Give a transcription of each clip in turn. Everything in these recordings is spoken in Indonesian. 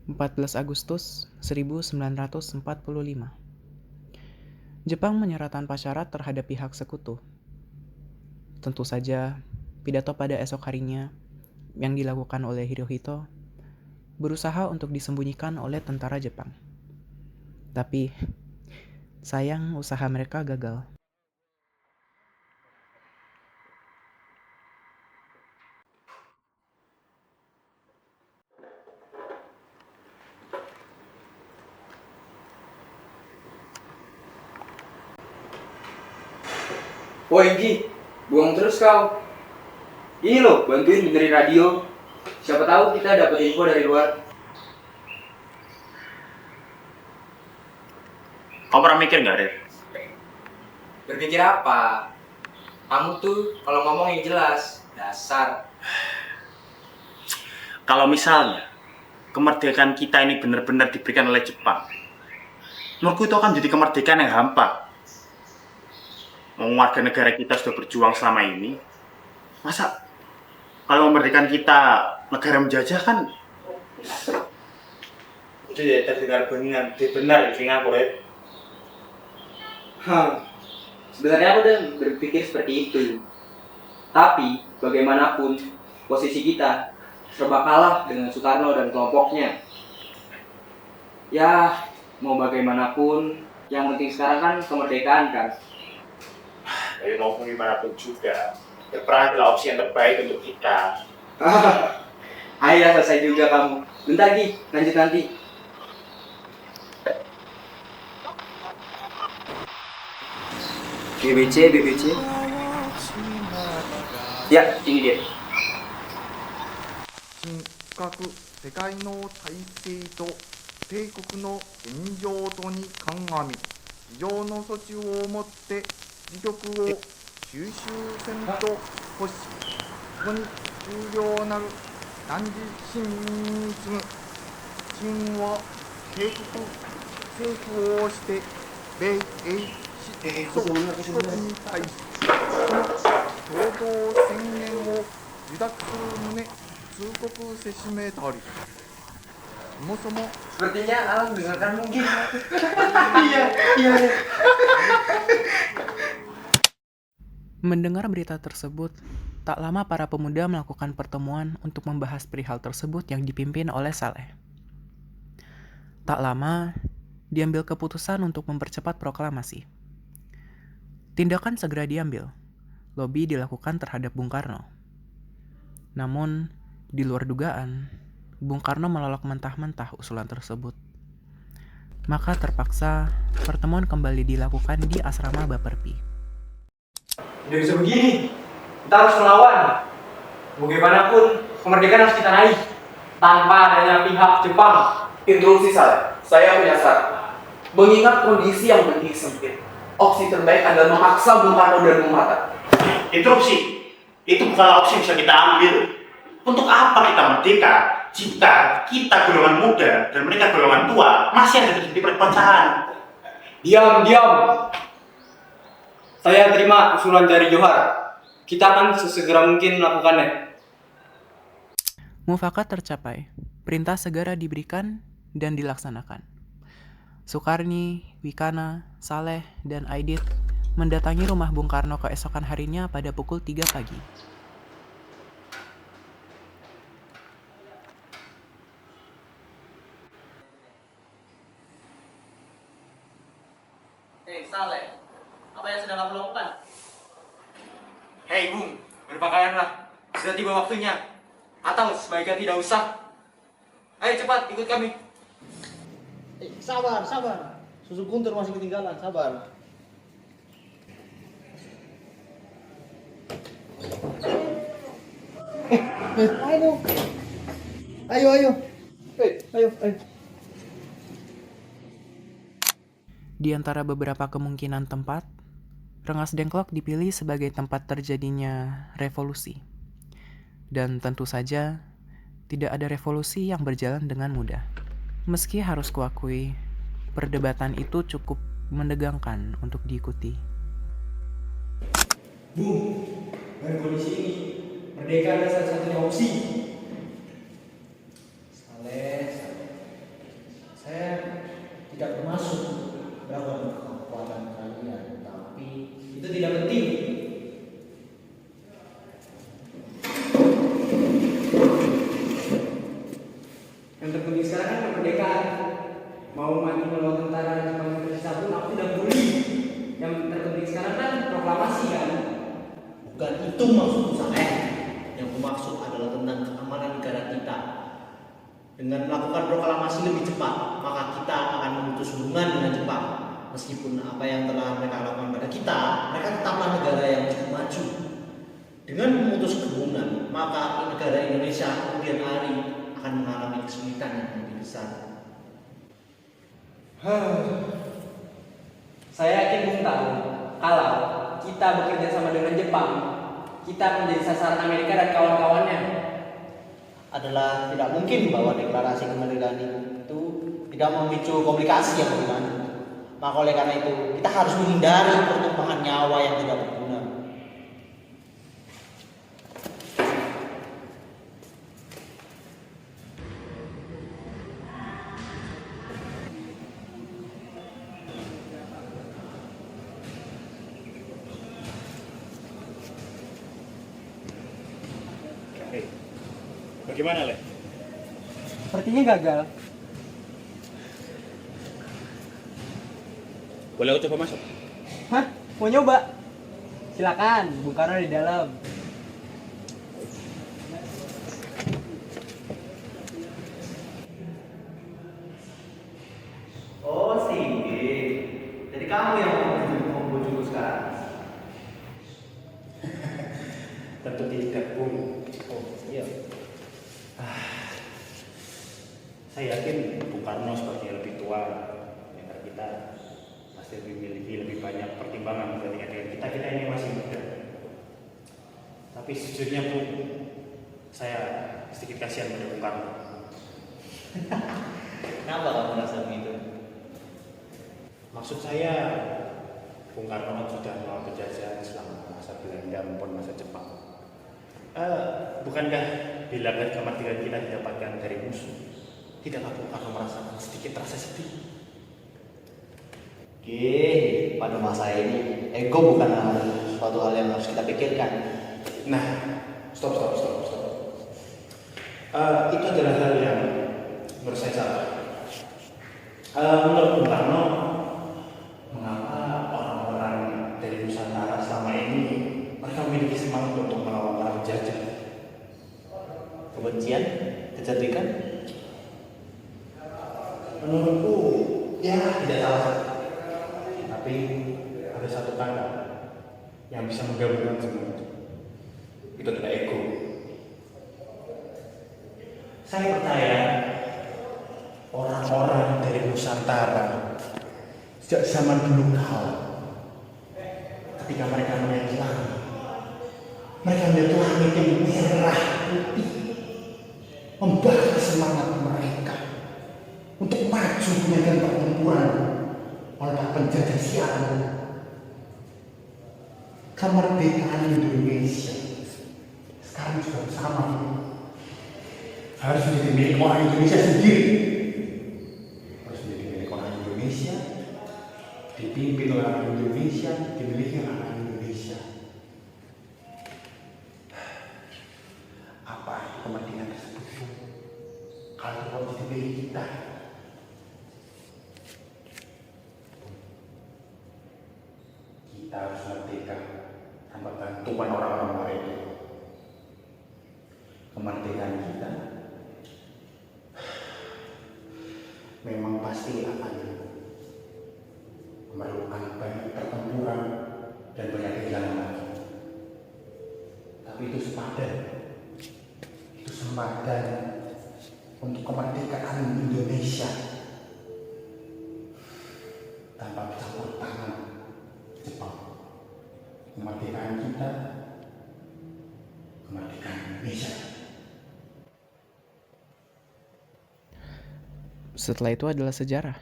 14 Agustus 1945. Jepang menyerah tanpa syarat terhadap pihak sekutu. Tentu saja, pidato pada esok harinya yang dilakukan oleh Hirohito berusaha untuk disembunyikan oleh tentara Jepang. Tapi, sayang usaha mereka gagal. Woi Gi, buang terus kau. Ini loh, bantuin dengerin radio. Siapa tahu kita dapat info dari luar. Kau pernah mikir nggak, Rir? Berpikir apa? Kamu tuh kalau ngomong yang jelas, dasar. Kalau misalnya kemerdekaan kita ini benar-benar diberikan oleh Jepang, menurutku itu akan jadi kemerdekaan yang hampa. Warga negara kita sudah berjuang selama ini, masa kalau memerdekakan kita negara menjajah kan? Itu ya terdengar benar di telingaku, Rir. Sebenarnya aku udah berpikir seperti itu. Tapi bagaimanapun posisi kita serba kalah dengan Soekarno dan kelompoknya. Ya, mau bagaimanapun, yang penting sekarang kan kemerdekaan kan. Tapi mau gimana pun juga, perang adalah opsi yang terbaik untuk kita. Ayo selesai juga kamu. Bentar Gi, lanjut nanti. BBC. Ya, ini dia. 深刻世界の体制と帝国の現状とに鑑み非常の措置をもって自局を収集せんと欲しここに重要なる男児市民に次ぐ秦は帝国政府をして米英祖国に対しこの共同宣言を受諾する旨通告せしめたりそもそも Sepertinya Alam dengarkan mungkin. Iya. Mendengar berita tersebut, tak lama para pemuda melakukan pertemuan untuk membahas perihal tersebut yang dipimpin oleh Saleh. Tak lama, diambil keputusan untuk mempercepat proklamasi. Tindakan segera diambil. Lobi dilakukan terhadap Bung Karno. Namun, di luar dugaan, Bung Karno menolak mentah-mentah usulan tersebut. Maka terpaksa pertemuan kembali dilakukan di asrama Baperpi. Udah bisa begini, kita harus melawan. Bagaimanapun, kemerdekaan harus kita raih tanpa adanya pihak Jepang. Interupsi saya punya saran. Mengingat kondisi yang begitu sempit, opsi terbaik adalah memaksa Bung Karno dan Bung Hatta. Interupsi, itu bukan opsi yang bisa kita ambil. Untuk apa kita merdeka jika kita golongan muda dan mereka golongan tua masih ada terjadi perpecahan? Diam. Saya terima usulan dari Johar. Kita akan sesegera mungkin melakukannya. Mufakat tercapai, perintah segera diberikan dan dilaksanakan. Sukarni, Wikana, Saleh, dan Aidit mendatangi rumah Bung Karno keesokan harinya pada pukul 3 pagi. Saleh, apa yang sedang kamu lakukan? Hei Bung, berpakaianlah. Sudah tiba waktunya. Atau sebaiknya tidak usah. Ayo cepat, ikut kami. Sabar. Susu Guntur masih ketinggalan, sabar. Ayo. Ayo. Di antara beberapa kemungkinan tempat, Rengas Dengklok dipilih sebagai tempat terjadinya revolusi. Dan tentu saja, tidak ada revolusi yang berjalan dengan mudah. Meski harus kuakui, perdebatan itu cukup menegangkan untuk diikuti. Bung, dengan kondisi ini, merdeka adalah satu-satunya opsi. Saleh. itu maksudku Saleh. Yang kumaksud adalah tentang keamanan negara kita. Dengan melakukan proklamasi lebih cepat, maka kita akan memutus hubungan dengan Jepang. Meskipun apa yang telah mereka lakukan pada kita, mereka tetaplah negara yang cukup maju. Dengan memutus hubungan, maka negara Indonesia kemudian hari akan mengalami kesulitan yang lebih besar. Saya yakin Bung tahu kalau kita bekerja sama dengan Jepang, kita menjadi sasaran Amerika dan kawan-kawannya. Adalah tidak mungkin bahwa deklarasi kemerdekaan itu tidak memicu komplikasi yang lebih lanjut. Maka oleh karena itu kita harus menghindari pertumpangan nyawa yang tidak berguna. Bagaimana, Le? Sepertinya gagal. Boleh aku coba masuk? Hah? Mau nyoba? Silakan, Bung Karno di dalam. Oh Singgi, jadi kamu yang membujukku sekarang? Tentu tidak, Bung. Oh iya. Saya yakin Bung Karno sebagai lebih tua negara kita pasti memiliki lebih banyak pertimbangan dibandingkan dengan kita ini masih muda. Tapi sejujurnya Bung, saya sedikit kasihan pada Bung Karno. Kenapa kamu merasa begitu? Maksud saya, Bung Karno kan sudah melawan penjajahan selama masa Belanda maupun masa Jepang. Bukankah bila kemerdekaan kita didapatkan dari musuh? Tidakkah Bung Karno merasakan sedikit rasa sedih? Oke, pada masa ini ego bukan suatu hal yang harus kita pikirkan. Nah, stop. Itu adalah hal yang menurut saya salah. Menurut Bung Karno, mengapa orang-orang dari Nusantara selama ini mereka memiliki semangat untuk melawan para penjajah? Kebencian, kecerdikan, Menurutku, ya tidak salah. Tapi ada satu kata yang bisa menggabungkan semua itu. Itu adalah ego. Saya percaya orang-orang dari Nusantara sejak zaman dulu kala, ketika mereka melihat langit, mereka melihat langit yang merah putih, membakar semangat mereka untuk maju menyatakan pertempuran melawan penjajah siaran. Kemerdekaan Indonesia sekarang sudah bersama, harus menjadi milik orang Indonesia sendiri, harus menjadi milik orang Indonesia, dipimpin oleh orang Indonesia, dimiliki oleh orang Indonesia. Apa kemerdekaan tersebut kalau itu menjadi milik kita? Kita harus merdeka tanpa bantuan orang-orang luar itu. Kemerdekaan kita memang pasti akan memerlukan banyak pertempuran dan banyak kehilangan lagi. Tapi itu sempadan untuk kemerdekaan Indonesia tanpa campur tangan Jepang. Kemerdekaan kita, kemerdekaan Indonesia. Setelah itu adalah sejarah.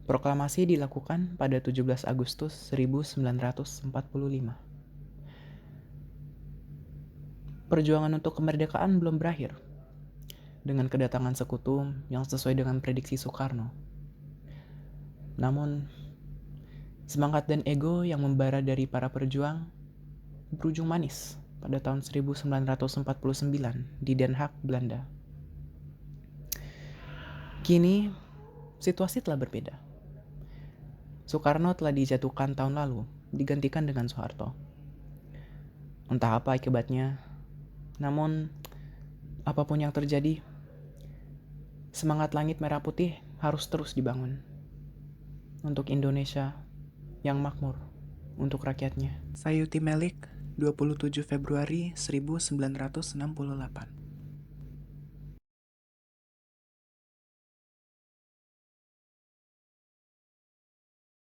Proklamasi dilakukan pada 17 Agustus 1945. Perjuangan untuk kemerdekaan belum berakhir dengan kedatangan sekutu yang sesuai dengan prediksi Soekarno. Namun, semangat dan ego yang membara dari para pejuang berujung manis pada tahun 1949 di Den Haag, Belanda. Kini, situasi telah berbeda. Soekarno telah dijatuhkan tahun lalu, digantikan dengan Soeharto. Entah apa akibatnya. Namun, apapun yang terjadi, semangat langit merah putih harus terus dibangun. Untuk Indonesia yang makmur, untuk rakyatnya. Sayuti Melik, 27 Februari 1968.